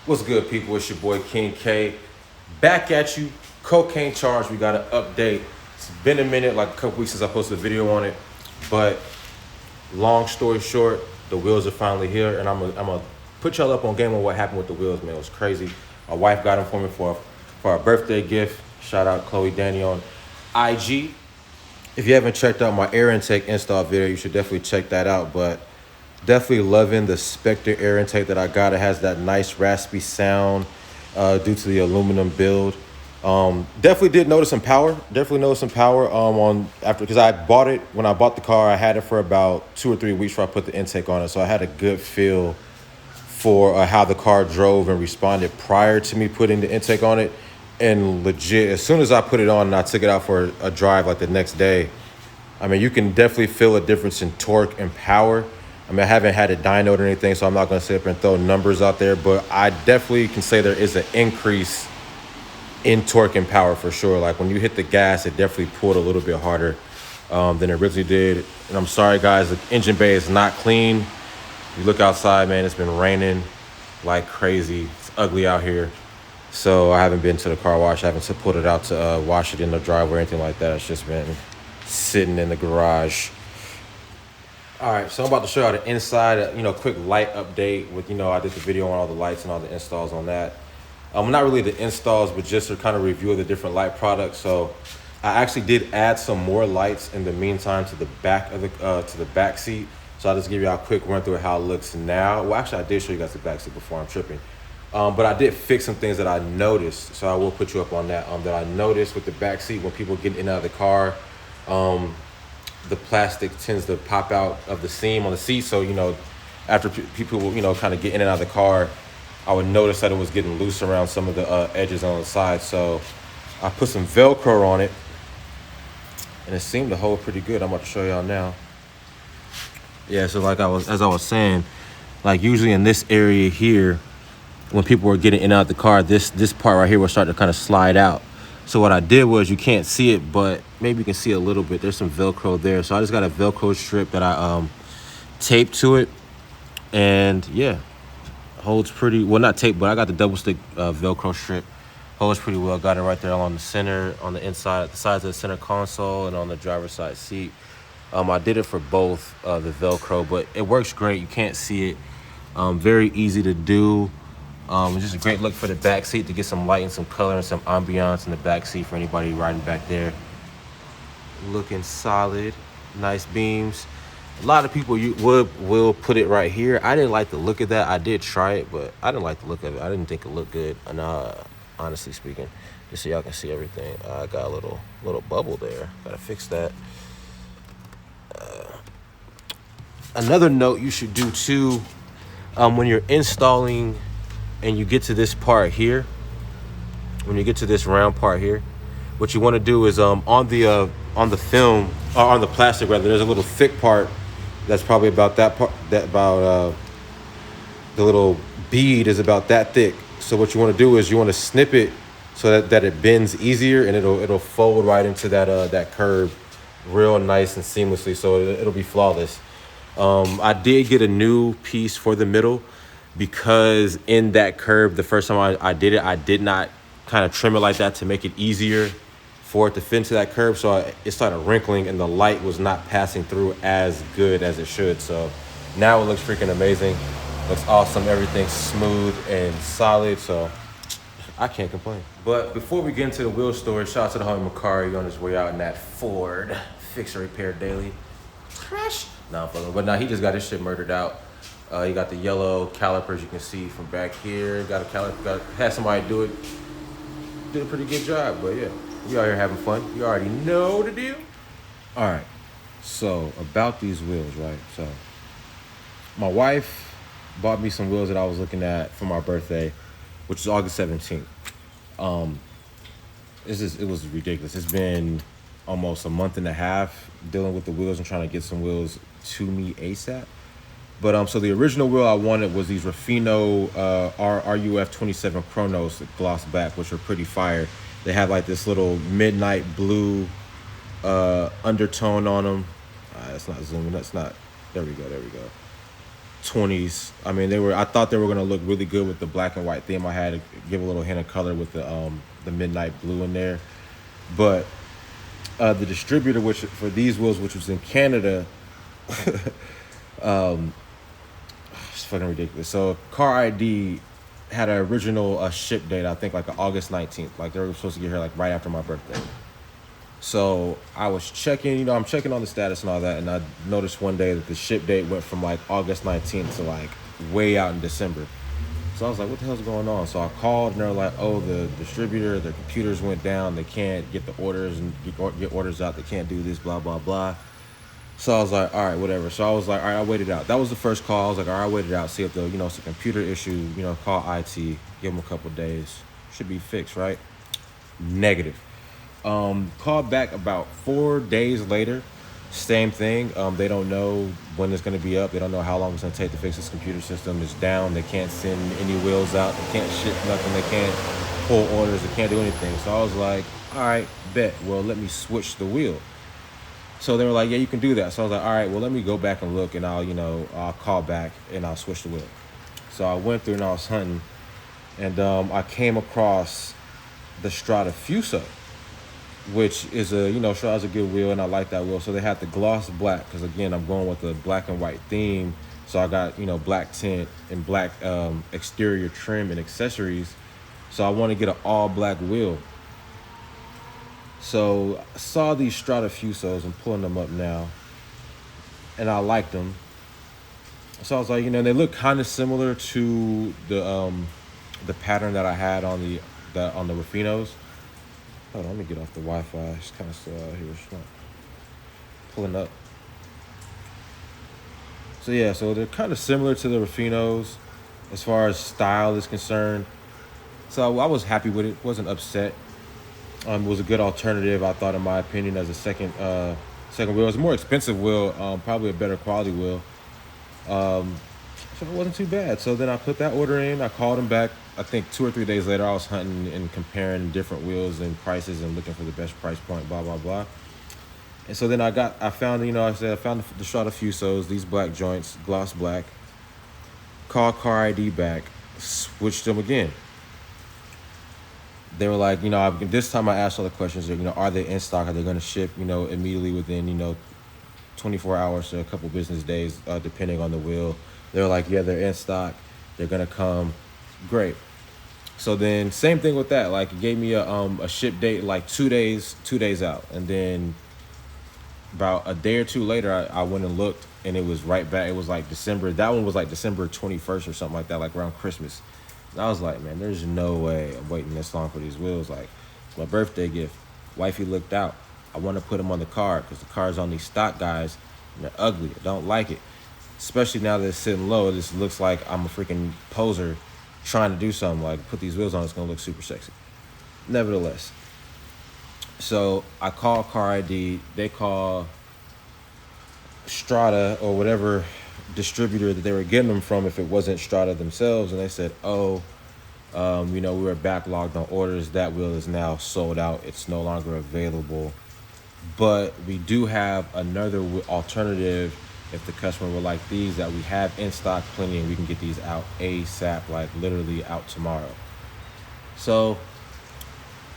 What's good, people? It's your boy King K. Back at you. Cocaine charge. We got an update. It's been a minute, like a couple weeks since I posted a video on it. But long story short, the wheels are finally here, and I'm gonna put y'all up on game on what happened with the wheels, man. It was crazy. My wife got them for me for a birthday gift. Shout out CocaineJane on IG. If you haven't checked out my air intake install video, you should definitely check that out. But definitely loving the Spectre air intake that I got. It has that nice raspy sound due to the aluminum build. Definitely did notice some power. Definitely noticed some power on after, because I bought it when I bought the car. I had it for about 2 or 3 weeks before I put the intake on it, so I had a good feel for how the car drove and responded prior to me putting the intake on it. And legit, as soon as I put it on and I took it out for a drive like the next day, I mean, you can definitely feel a difference in torque and power. I mean, I haven't had it dynoed or anything, so I'm not going to sit up and throw numbers out there, but I definitely can say there is an increase in torque and power for sure. Like when you hit the gas, it definitely pulled a little bit harder than it originally did. And I'm sorry, guys, the engine bay is not clean. You look outside, man, it's been raining like crazy. It's ugly out here. So I haven't been to the car wash. I haven't pulled it out to wash it in the driveway or anything like that. It's just been sitting in the garage. All right, so I'm about to show you the inside, quick light update with, I did the video on all the lights and all the installs on that. Not really the installs, but just a kind of review of the different light products. So I actually did add some more lights in the meantime to the back of the back seat. So I'll just give you a quick run through of how it looks now. Well, actually, I did show you guys the back seat before. I'm tripping. But I did fix some things that I noticed, so I will put you up on that. That I noticed with the back seat when people get in and out of the car, the plastic tends to pop out of the seam on the seat. So, after people, kind of get in and out of the car, I would notice that it was getting loose around some of the edges on the side. So I put some Velcro on it, and it seemed to hold pretty good. I'm about to show y'all now. Yeah, so as I was saying, like usually in this area here, when people were getting in and out of the car, this part right here will start to kind of slide out. So what I did was, you can't see it, but maybe you can see a little bit. There's some Velcro there. So I just got a Velcro strip that I taped to it. And yeah, holds pretty, well, not taped, but I got the double stick Velcro strip. Holds pretty well. Got it right there along the center, on the inside, the sides of the center console and on the driver's side seat. I did it for both the Velcro, but it works great. You can't see it. Very easy to do. It's just a great look for the back seat to get some light and some color and some ambiance in the back seat for anybody riding back there. Looking solid, nice beams. A lot of people will put it right here. I didn't like the look of that. I did try it, but I didn't like the look of it. I didn't think it looked good. And honestly speaking, just so y'all can see everything, I got a little bubble there. Gotta fix that. Another note you should do too, when you're installing and you get to this part here, when you get to this round part here, what you want to do is on the film, or on the plastic rather, there's a little thick part that's probably about that part, the little bead is about that thick. So what you want to do is you want to snip it so that it bends easier, and it'll fold right into that curve real nice and seamlessly, so it'll be flawless. I did get a new piece for the middle, because in that curve, the first time I did it, I did not kind of trim it like that to make it easier for it to fit into that curve. So it started wrinkling, and the light was not passing through as good as it should. So now it looks freaking amazing. Looks awesome. Everything's smooth and solid. So I can't complain. But before we get into the wheel story, shout out to the homie Makari on his way out in that Ford. Fix and repair daily. Crash. No, I'm fucking. But now he just got his shit murdered out. You got the yellow calipers you can see from back here. Got a caliper. Had somebody do it. Did a pretty good job. But yeah, we out here having fun. You already know the deal. All right. So about these wheels, right? So my wife bought me some wheels that I was looking at for my birthday, which is August 17th. It was ridiculous. It's been almost a month and a half dealing with the wheels and trying to get some wheels to me ASAP. But so the original wheel I wanted was these Rufino RUF 27 Chronos gloss back, which are pretty fire. They have like this little midnight blue undertone on them. That's not zooming. That's not. There we go. 20s. I mean, I thought they were gonna look really good with the black and white theme. I had to give a little hint of color with the midnight blue in there. But the distributor, which for these wheels, which was in Canada, it's fucking ridiculous. So Car ID had an original ship date, I think like August 19th. Like they were supposed to get here like right after my birthday. So I was checking, I'm checking on the status and all that, and I noticed one day that the ship date went from like August 19th to like way out in December. So I was like, what the hell's going on? So I called and they're like, oh, the distributor, their computers went down. They can't get the orders and get orders out. They can't do this, blah, blah, blah. So I was like, all right, whatever. So I was like, all right, I'll wait it out. That was the first call. I was like, all right, I'll wait it out. See if it's a computer issue, call IT, give them a couple days. Should be fixed, right? Negative. Called back about 4 days later. Same thing. They don't know when it's going to be up. They don't know how long it's going to take to fix this computer system. It's down. They can't send any wheels out. They can't ship nothing. They can't pull orders. They can't do anything. So I was like, all right, bet. Well, let me switch the wheel. So they were like, yeah, you can do that. So I was like, all right, well, let me go back and look, and I'll call back and I'll switch the wheel. So I went through and I was hunting, and I came across the Strada Fuso, which is Strada's a good wheel, and I like that wheel. So they had the gloss black, because again, I'm going with the black and white theme. So I got, black tint and black exterior trim and accessories. So I want to get an all black wheel. So I saw these Strada Fusos. I'm pulling them up now, and I liked them. So I was like, they look kind of similar to the pattern that I had on the Rufinos. Hold on, let me get off the Wi-Fi. It's kind of slow out here. It's not pulling up. So yeah, so they're kind of similar to the Rufinos as far as style is concerned. So I was happy with it. Wasn't upset. It was a good alternative, I thought, in my opinion, as a second wheel. It was a more expensive wheel, probably a better quality wheel. So it wasn't too bad. So then I put that order in. I called them back. I think 2 or 3 days later, I was hunting and comparing different wheels and prices and looking for the best price point, blah, blah, blah. And so then I found the Strada Fusos, these black joints, gloss black. Called Car ID back, switched them again. They were like, this time I asked all the questions, are they in stock? Are they going to ship, immediately within, 24 hours to a couple business days, depending on the wheel. They were like, yeah, they're in stock. They're going to come. Great. So then same thing with that. Like it gave me a ship date, like 2 days out. And then about a day or two later, I went and looked, and it was right back. It was like December. That one was like December 21st or something like that, like around Christmas. And I was like, man, there's no way I'm waiting this long for these wheels. Like, it's my birthday gift. Wifey looked out. I want to put them on the car because the car's on these stock guys, and they're ugly. I don't like it. Especially now that it's sitting low, this looks like I'm a freaking poser trying to do something. Like, put these wheels on, it's going to look super sexy. Nevertheless. So I call Car ID. They call Strada or whatever distributor that they were getting them from, if it wasn't Strada themselves, and they said, we were backlogged on orders. That wheel is now sold out. It's no longer available, but we do have another alternative if the customer would like these, that we have in stock plenty, and we can get these out ASAP, like literally out tomorrow. So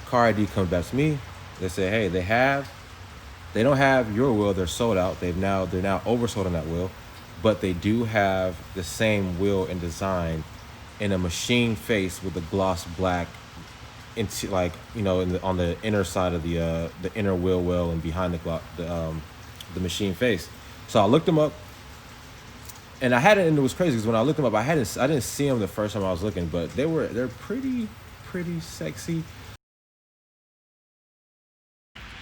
Car ID comes back to me. They say, hey, they don't have your wheel. They're sold out. They're now oversold on that wheel. But they do have the same wheel and design in a machine face with the gloss black, into like on the inner side of the inner wheel well and behind the machine face. So I looked them up, and and it was crazy because when I looked them up, I didn't see them the first time I was looking, but they're pretty sexy.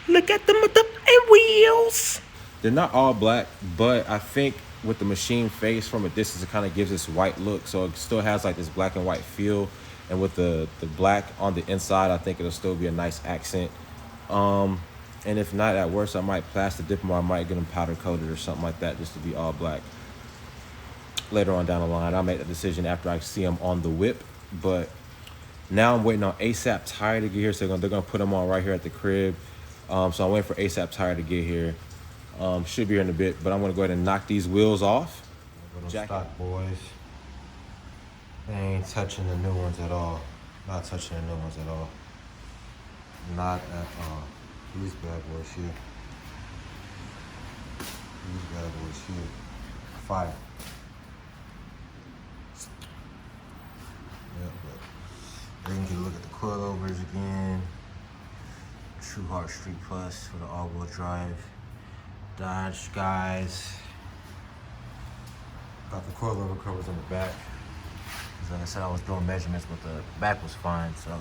Look at them with the wheels. They're not all black, but I think with the machine face from a distance, it kind of gives this white look. So it still has like this black and white feel. And with the black on the inside, I think it'll still be a nice accent. And if not, at worst, I might plastic dip them, or I might get them powder coated or something like that, just to be all black. Later on down the line, I'll make that decision after I see them on the whip. But now I'm waiting on ASAP Tire to get here. So they're gonna put them on right here at the crib. So I'm waiting for ASAP Tire to get here. Should be here in a bit, but I'm gonna go ahead and knock these wheels off, Little stock boys. They ain't touching the new ones at all. Not touching the new ones at all. Not at all. These bad boys here. These bad boys here. Fire. Yeah, but then you can look at the coilovers again. True Heart Street Plus for the all-wheel drive. Dodge guys. Got the coilover covers on the back. As like I said, I was doing measurements, but the back was fine, so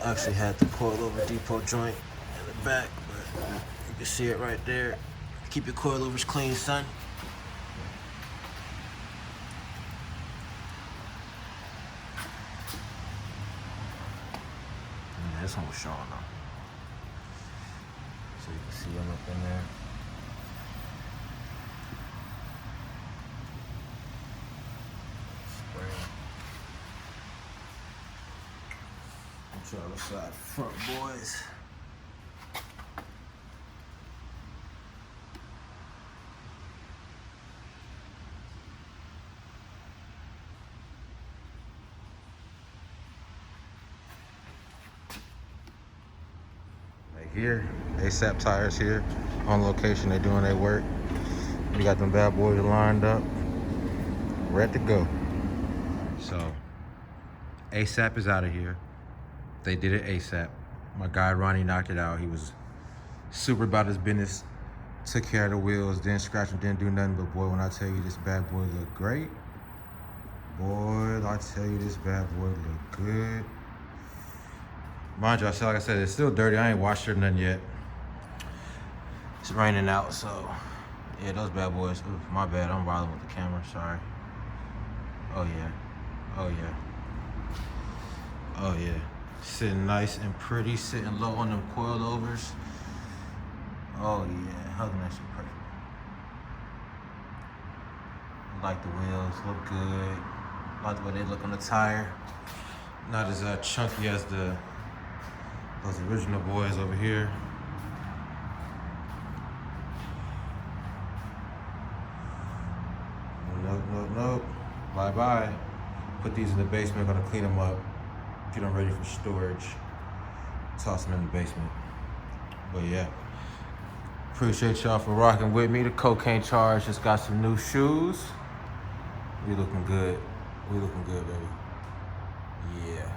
I actually had the coilover depot joint in the back, but you can see it right there. Keep your coilovers clean, son. Yeah, this one was showing though. So you can see them up in there. Try the side front, boys. Right here, ASAP tires here on location. They're doing their work. We got them bad boys lined up, ready to go. So ASAP is out of here. They did it ASAP. My guy Ronnie knocked it out. He was super about his business. Took care of the wheels, didn't scratch them, didn't do nothing. But boy, when I tell you this bad boy look great, boy, I tell you this bad boy look good. Mind you, like I said, it's still dirty. I ain't washed it or nothing yet. It's raining out, so yeah, those bad boys. Ooh, my bad, I'm bothering with the camera, sorry. Oh yeah, oh yeah, oh yeah. Sitting nice and pretty, sitting low on them coilovers. Oh yeah, hugging that shit perfect. Like the wheels, look good. Like the way they look on the tire. Not as chunky as those original boys over here. Nope, nope, nope. Bye bye. Put these in the basement, gonna clean them up. Get them ready for storage. Toss them in the basement. But yeah, appreciate y'all for rocking with me. The Cocaine Charge just got some new shoes. We looking good. We looking good, baby. Yeah.